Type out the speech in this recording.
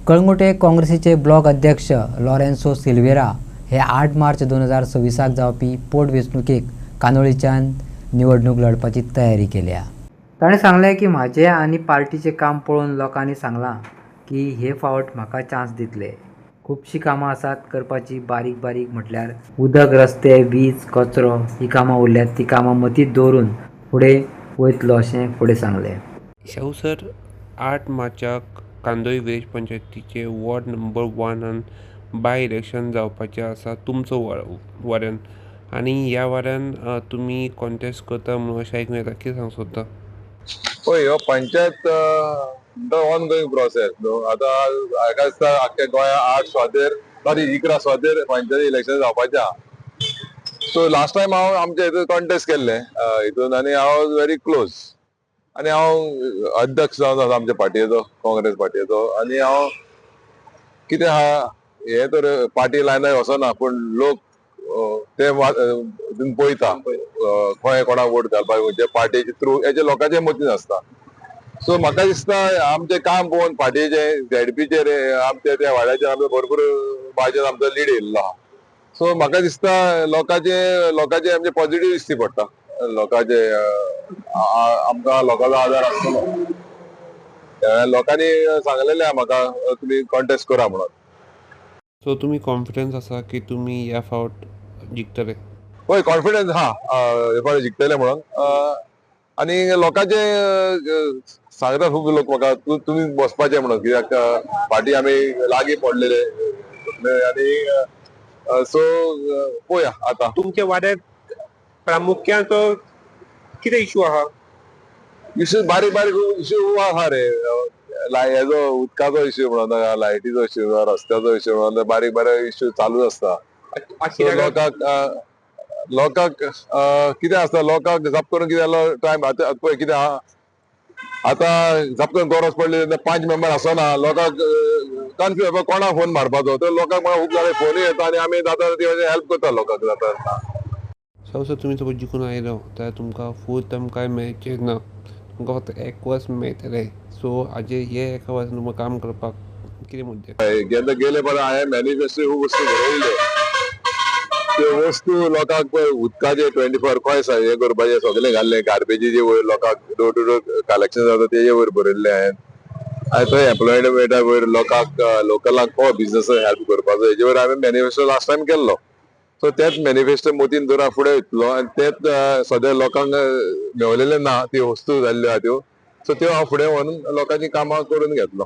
कळंगुटे काँग्रेसीचे ब्लॉक अध्यक्ष लॉरेन्सो सिल्वेरा हे 8 मार्च 2026 जावपी पोटवेंचणुकेक कांदोळीच्यान निवडणूक लढपाची तयारी केल्या। ताणें सांगलें की म्हाजे आनी पार्टीचें काम पळोवन लोकांनी सांगलां की हे फावट म्हाका चान्स दितले। खूबशीं कामां आसात करपाची, बारीक बारीक म्हटल्यार उदक, रस्ते, वीज, कचरो ही कामां उरल्यात, ती कामां मतींत दवरून फुडें वयतलो अशें फुडें सांगलें। शाहू सर, 8 मार्चाक कांदोळी विलेज पंचायतीचे वॉर्ड नंबर 1 बाय इलेक्शन जावपाचें आसा तुमचो वाड्यान, आनी ह्या वाड्यान तुमी कॉन्टेस्ट करता म्हणून अशें आयकूं येता, कितें सांगूं सोदता? पळय, हो पंचायत ऑन गोईंग प्रोसेस न्हू। आतां हाका दिसता आख्ख्या गोंया 8 स्वातेर 11 स्वातेर पंचायती इलेक्शन जावपाचें आहा। सो लास्ट टायम हांव आमच्या हितून कॉन्टेस्ट केल्लें हितून, आनी हांव वॉज व्हेरी क्लोज, आनी हांव अध्यक्ष जावन आसा आमच्या पार्टयेचो, काँग्रेस पार्टयेचो। आनी हांव कितें आहा, हे तर पार्टी लायनाक वचना, पूण लोक ते हितून पळयता खंय कोणाक वोट घालपाक, खंयच्या पार्टीचे थ्रू, हेचे लोकांचे मतीन आसता। सो म्हाका दिसता आमचें काम पळोवन फाटीचें झेडपीचेर आमच्या त्या वाड्याचेर आमचो भरपूर भाजप आमचो लीड येयल्लो आहा। सो म्हाका दिसता लोकांचे आमचे पॉझिटिव्ह दिश्टी पडटा, लोकांचे आमकां लोकांचो आदार आसतलो। लोकांनी सांगलेलें आहा म्हाका तुमी कॉन्टेस्ट करा म्हणून। सो तुमी कॉन्फिडन्स आसा की तुमी ह्या फावट जिखतले? हय, कॉन्फिडन्स आहा हे फावट जिखतले म्हणून। आनी लोकांचे सांगता खूब लोक म्हाका तुमी बसपाचे म्हणून, कित्याक फाटीं आमी लागीं पडलेले आनी सो पळोवया आतां। तुमच्या वाड्यात प्रामुख्यान तो कितें इशू आहा? इश्यू बारीक बारीक इश्यू आहा रे, हेजो उदकाचो इश्यू म्हणून, लायटीचो इश्यू, रस्त्याचो इश्यू म्हणून बारीक बारीक इश्यू चालूच आसता। लोकांक कितें आसता, लोकांक जाप करून कितें जालो टायम पळय कितें आहा, आतां जाप करून गरज पडली 5 मेंबर आसना, लोकांक कन्फ्यूज कोणाक फोन मारपाचो, तर लोकांक खूब जाणां फोनूय येता आनी आमी जाता ती हेल्प करता लोकांक जाता। शाहू सर, तुमी सपोज जिखून आयलो जाल्यार तुमकां फूल टर्म कांय मेळचें ना, तुमकां फक्त 1 वर्स मेळटलें। सो हाजे हे 1 वर्सान तुमकां काम करपाक कितें मुद्दे? गेले पण हांवें मॅनिफेस्टो खूब वस्तू बरयल्ल्यो, त्यो वस्तू लोकांक पळय उदकाचे 24 खंय हे करपाचें सगळें घाल्लें, गार्बेजीचे वयर लोकांक डोर टू डोर कलेक्शन जाता तेजे वयर बरयल्लें हांवें। आनी थंय एम्प्लॉयमेंट मेळटा वयर लोकांक, लोकलांक को बिजनस हेल्प करपाचो, हेजे वयर हांवें मॅनिफेस्टो लास्ट टायम केल्लो। सो तेच मॅनिफेस्टो मतीन दवरून फुडें वयतलो, आनी तेच सद्या लोकांक मेवलेले ना त्यो वस्तू जाल्ल्यो आहा त्यो, सो त्यो हांव फुडें व्हरून लोकांची कामां करून घेतलो।